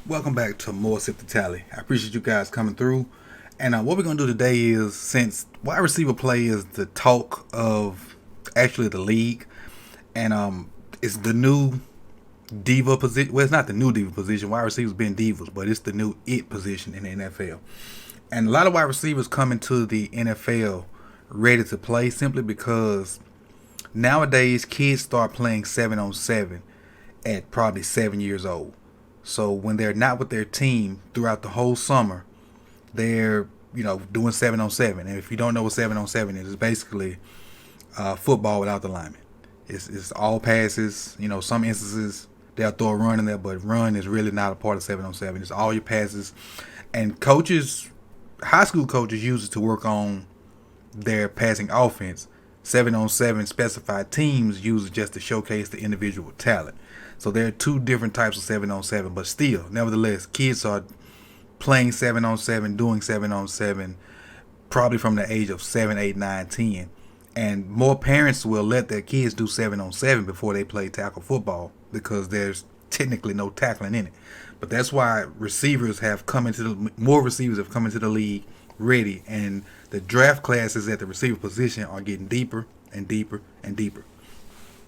Welcome back to more Sip the Tally. I appreciate you guys coming through. And what we're gonna do today is, since wide receiver play is the talk of actually the league, and it's the new diva position. Well, it's not the new diva position. Wide receivers been divas, but it's the new it position in the NFL. And a lot of wide receivers come into the NFL ready to play simply because nowadays kids start playing 7-on-7 at probably 7 years old. So when they're not with their team throughout the whole summer, they're doing 7-on-7. And if you don't know what 7-on-7 is, it's basically football without the lineman. It's all passes. Some instances they'll throw a run in there, but run is really not a part of 7-on-7. It's all your passes. And coaches, high school coaches, use it to work on their passing offense. 7-on-7 specified teams use it just to showcase the individual talent. So there are two different types of 7-on-7, but still, nevertheless, kids are playing 7-on-7, doing 7-on-7, probably from the age of 7, 8, 9, 10. And more parents will let their kids do 7-on-7 before they play tackle football because there's technically no tackling in it. But that's why more receivers have come into the league ready, and the draft classes at the receiver position are getting deeper and deeper and deeper.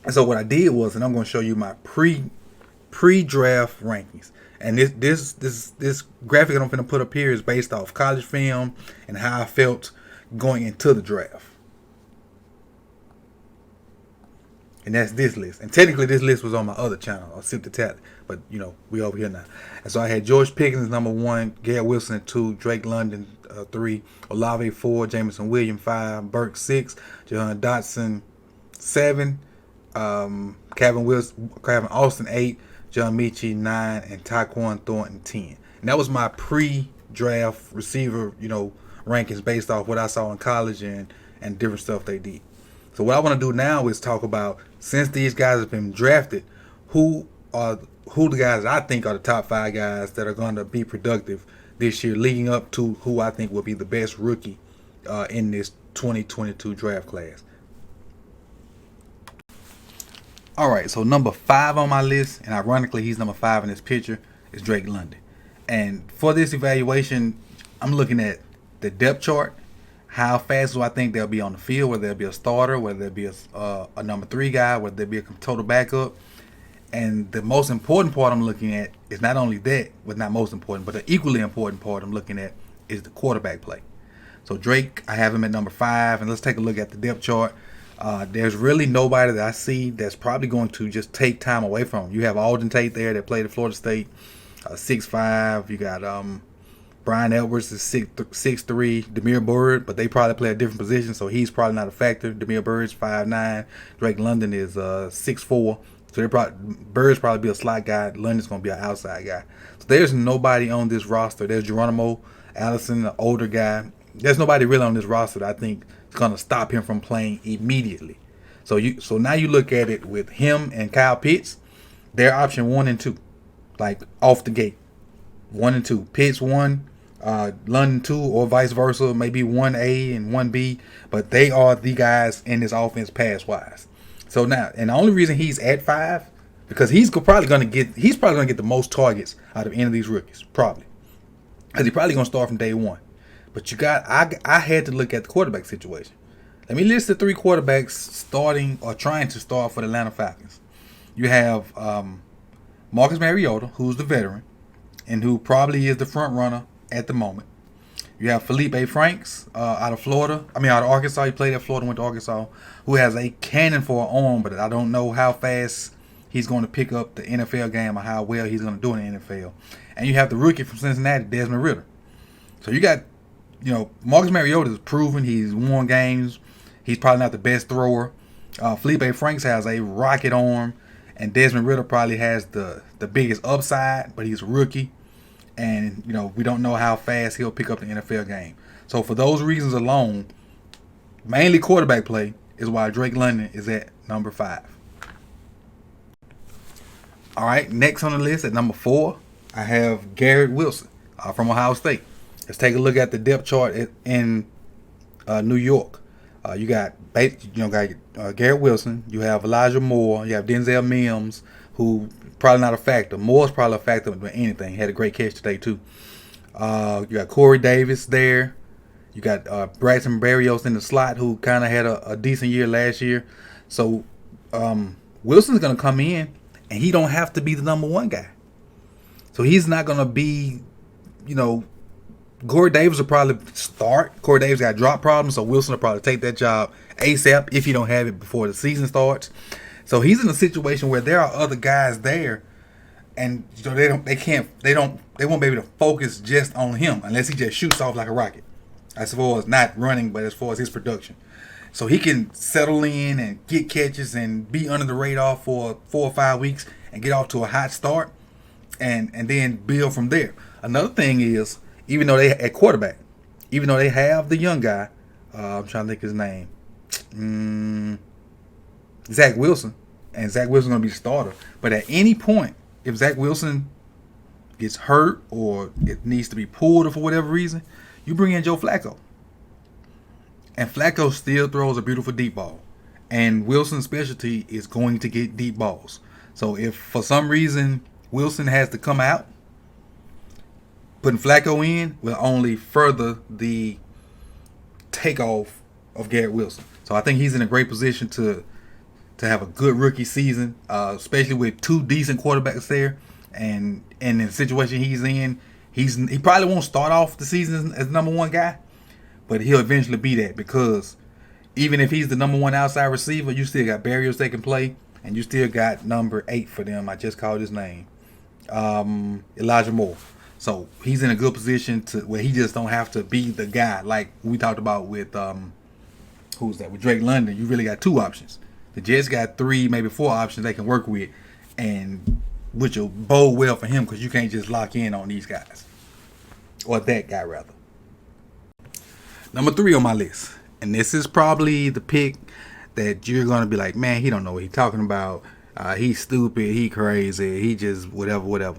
And so what I did was, and I'm going to show you my pre-draft rankings. And this graphic I'm going to put up here is based off college film and how I felt going into the draft. And that's this list. And technically this list was on my other channel, or Sip the Tally. But, we over here now. And so I had George Pickens number 1, Garrett Wilson at 2, Drake London 3, Olave 4, Jameson Williams 5, Burke 6, Jahan Dotson 7, Calvin Austin 8, John Michie 9, and Tyquan Thorne 10. And that was my pre-draft receiver, rankings based off what I saw in college and different stuff they did. So what I want to do now is talk about, since these guys have been drafted, who the guys I think are the top 5 guys that are going to be productive this year, leading up to who I think will be the best rookie in this 2022 draft class. All right, so number 5 on my list, and ironically he's number 5 in this picture, is Drake London. And for this evaluation, I'm looking at the depth chart. How fast do I think they'll be on the field? Whether they'll be a starter, whether they'll be a number 3 guy, whether they'll be a total backup. And the most important part I'm looking at is not only that, but not most important, but the equally important part I'm looking at is the quarterback play. So Drake, I have him at number 5, and let's take a look at the depth chart. There's really nobody that I see that's probably going to just take time away from him. You have Alden Tate there that played at Florida State, 6'5". You got Brian Edwards is 6'3", Demir Bird, but they probably play a different position, so he's probably not a factor. Demir Bird's 5'9", Drake London is 6'4". So Bird's probably be a slot guy. London's going to be an outside guy. So there's nobody on this roster. There's Geronimo Allison, an older guy. There's nobody really on this roster that I think is going to stop him from playing immediately. So now you look at it with him and Kyle Pitts. They're option 1 and 2, like off the gate. 1 and 2. Pitts 1, London 2, or vice versa. Maybe 1A and 1B. But they are the guys in this offense pass wise. So now, and the only reason he's at 5, because he's probably going to get the most targets out of any of these rookies, probably, because he's probably going to start from day 1. But I had to look at the quarterback situation. Let me list the 3 quarterbacks starting or trying to start for the Atlanta Falcons. You have Marcus Mariota, who's the veteran and who probably is the front runner at the moment. You have Felipe Franks out of Arkansas. He played at Florida, went to Arkansas, who has a cannon for an arm, but I don't know how fast he's going to pick up the NFL game or how well he's going to do in the NFL. And you have the rookie from Cincinnati, Desmond Ridder. So you got, Marcus Mariota is proven. He's won games. He's probably not the best thrower. Felipe Franks has a rocket arm, and Desmond Ridder probably has the biggest upside, but he's a rookie. And, we don't know how fast he'll pick up the NFL game. So for those reasons alone, mainly quarterback play, is why Drake London is at number 5. All right, next on the list at number 4, I have Garrett Wilson from Ohio State. Let's take a look at the depth chart in New York. You got Garrett Wilson. You have Elijah Moore. You have Denzel Mims, who probably not a factor. Moore's probably a factor than anything. Had a great catch today too. You got Corey Davis there. You got Braxton Berrios in the slot, who kind of had a decent year last year. So Wilson's going to come in, and he don't have to be the number one guy. So he's not going to be, Corey Davis will probably start. Corey Davis got drop problems, so Wilson will probably take that job ASAP if you don't have it before the season starts. So he's in a situation where there are other guys there, and they won't be able to focus just on him unless he just shoots off like a rocket. As far as not running, but as far as his production. So he can settle in and get catches and be under the radar for 4 or 5 weeks and get off to a hot start and then build from there. Another thing is, even though they at quarterback, even though they have the young guy, I'm trying to think his name, Zach Wilson, and Zach Wilson's going to be the starter. But at any point, if Zach Wilson gets hurt or it needs to be pulled for whatever reason, you bring in Joe Flacco. And Flacco still throws a beautiful deep ball. And Wilson's specialty is going to get deep balls. So if for some reason Wilson has to come out, putting Flacco in will only further the takeoff of Garrett Wilson. So I think he's in a great position to have a good rookie season, especially with 2 decent quarterbacks there. And in the situation he's in, he probably won't start off the season as number one guy, but he'll eventually be that, because even if he's the number one outside receiver, you still got Berrios that can play, and you still got number 8 for them. I just called his name, Elijah Moore. So he's in a good position to where he just don't have to be the guy like we talked about with with Drake London. You really got 2 options. The Jets got 3, maybe 4 options they can work with, and which will bode well for him because you can't just lock in on these guys. Or that guy, rather. Number 3 on my list. And this is probably the pick that you're going to be like, man, he don't know what he's talking about. He's stupid. He crazy. He just whatever.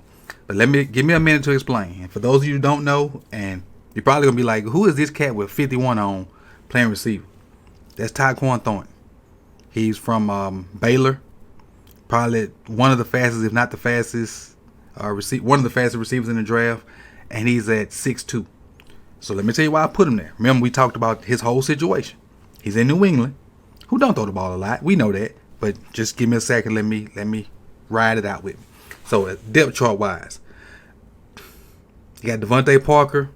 But give me a minute to explain. And for those of you who don't know, and you're probably going to be like, who is this cat with 51 on playing receiver? That's Tyquan Thorne. He's from Baylor. Probably one of the fastest, if not the fastest, one of the fastest receivers in the draft. And he's at 6'2". So let me tell you why I put him there. Remember, we talked about his whole situation. He's in New England, who don't throw the ball a lot. We know that. But just give me a second. Let me ride it out with me. So depth chart wise, you got Devontae Parker.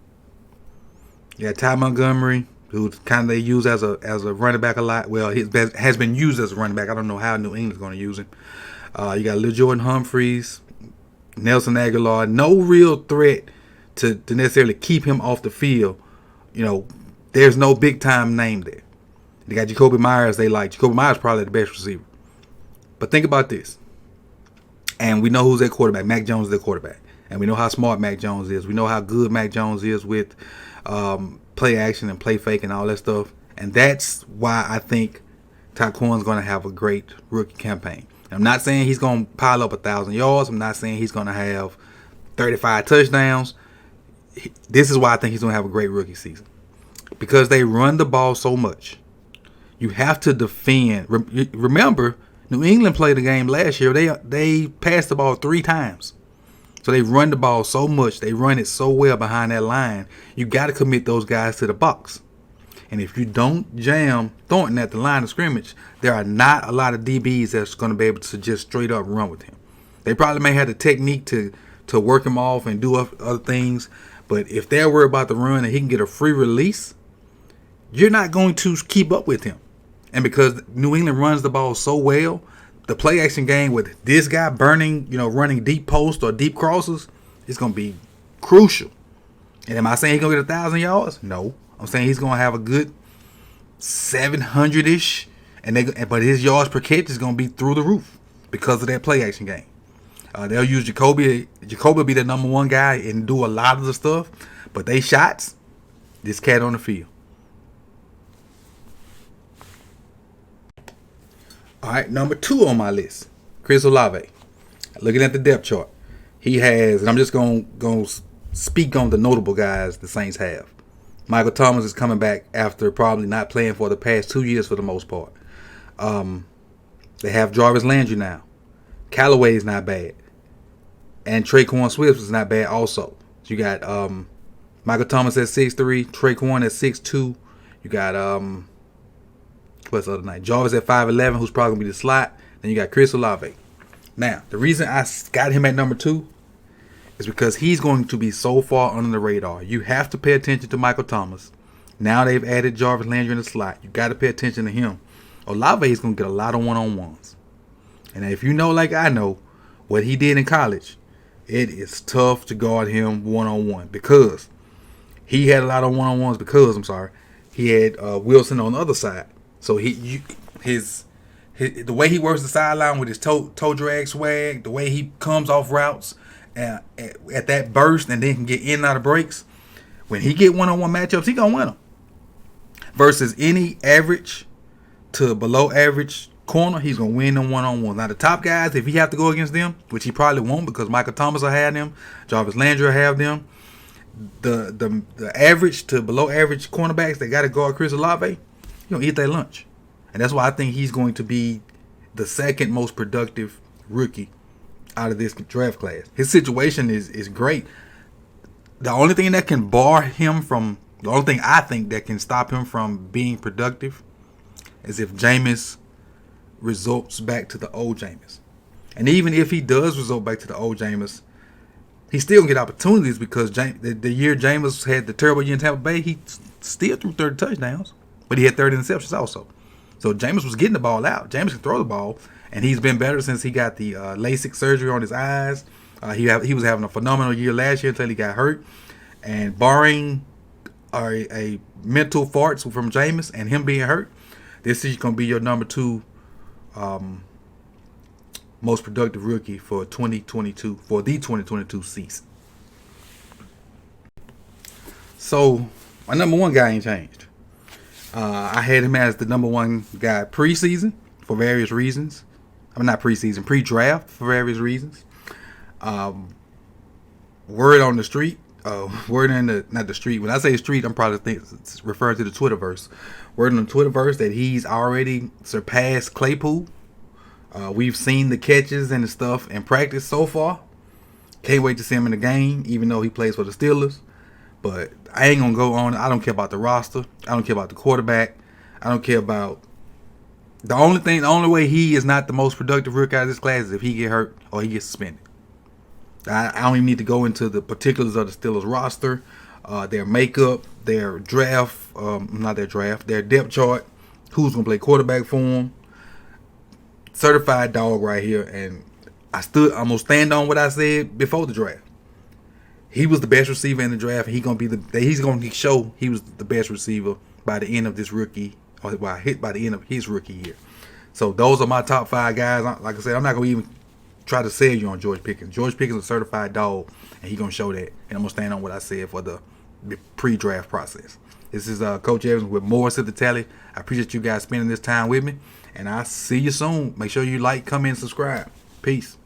You got Ty Montgomery, who kind of they use as a running back a lot. Well, he has been used as a running back. I don't know how New England's going to use him. You got Lil Jordan Humphreys, Nelson Aguilar. No real threat to necessarily keep him off the field. There's no big time name there. They got Jacoby Myers. Jacoby Myers probably the best receiver. But think about this. And we know who's their quarterback. Mac Jones is their quarterback. And we know how smart Mac Jones is. We know how good Mac Jones is with play action and play fake and all that stuff. And that's why I think Tyquan's going to have a great rookie campaign. And I'm not saying he's going to pile up 1,000 yards. I'm not saying he's going to have 35 touchdowns. This is why I think he's going to have a great rookie season. Because they run the ball so much. You have to defend. Remember, New England played a game last year. They passed the ball 3 times. So they run the ball so much. They run it so well behind that line. You got to commit those guys to the box. And if you don't jam Thornton at the line of scrimmage, there are not a lot of DBs that's going to be able to just straight up run with him. They probably may have the technique to work him off and do other things. But if they're worried about the run and he can get a free release, you're not going to keep up with him. And because New England runs the ball so well, the play action game with this guy running deep post or deep crosses is going to be crucial. And am I saying he's going to get 1,000 yards? No. I'm saying he's going to have a good 700-ish. But his yards per catch is going to be through the roof because of that play action game. They'll use Jacoby. Jacoby will be the number 1 guy and do a lot of the stuff. But they shots, this cat on the field. All right, number 2 on my list, Chris Olave. Looking at the depth chart, he has, and I'm just going to speak on the notable guys the Saints have. Michael Thomas is coming back after probably not playing for the past 2 years for the most part. They have Jarvis Landry now. Callaway's not bad. And Tyquan Swift is not bad also. So you got Michael Thomas at 6'3", Tyquan at 6'2". You got what's the other night? Jarvis at 5'11", who's probably gonna be the slot. Then you got Chris Olave. Now, the reason I got him at number 2 is because he's going to be so far under the radar. You have to pay attention to Michael Thomas. Now they've added Jarvis Landry in the slot. You got to pay attention to him. Olave is going to get a lot of one-on-ones. And if you know, like I know, what he did in college, it is tough to guard him one-on-one because he had a lot of one-on-ones he had Wilson on the other side. So the way he works the sideline with his toe drag swag, the way he comes off routes at that burst and then can get in and out of breaks, when he get one-on-one matchups, he gonna win them. Versus any average to below average corner, he's gonna win them one-on-one. Now the top guys, if he have to go against them, which he probably won't because Michael Thomas will have them, Jarvis Landry will have them. The average to below average cornerbacks that got to guard Chris Olave, you gonna eat their lunch. And that's why I think he's going to be the second most productive rookie out of this draft class. His situation is great. The only thing that can bar him from, the only thing I think that can stop him from being productive is if Jameis results back to the old Jameis. And even if he does result back to the old Jameis, he still gonna get opportunities because the year Jameis had the terrible year in Tampa Bay, he still threw 30 touchdowns, but he had 30 interceptions also. So Jameis was getting the ball out. Jameis can throw the ball, and he's been better since he got the LASIK surgery on his eyes. He was having a phenomenal year last year until he got hurt. And barring a mental farts from Jameis and him being hurt, this is going to be your number 2 most productive rookie for 2022 for the 2022 season. So my number 1 guy ain't changed. I had him as the number 1 guy preseason for various reasons. I'm not preseason, pre-draft for various reasons. Word on the street, word in the, not the street. When I say street, I'm probably referring to the Twitterverse. Word on the Twitterverse that he's already surpassed Claypool. We've seen the catches and the stuff in practice so far. Can't wait to see him in the game, even though he plays for the Steelers. But I ain't gonna go on. I don't care about the roster. I don't care about the quarterback. I don't care about the only way he is not the most productive rookie out of this class is if he get hurt or he gets suspended. I don't even need to go into the particulars of the Steelers roster, their makeup, their draft, their depth chart, who's gonna play quarterback for them. Certified dog right here, and I'm gonna stand on what I said before the draft. He was the best receiver in the draft. He's gonna show he was the best receiver by the end of this rookie, or by the end of his rookie year. So those are my top 5 guys. Like I said, I'm not gonna even try to sell you on George Pickens. George Pickens is a certified dog, and he's gonna show that. And I'm gonna stand on what I said for the pre-draft process. This is Coach Evans with Morris at the Tally. I appreciate you guys spending this time with me, and I'll see you soon. Make sure you like, comment, and subscribe. Peace.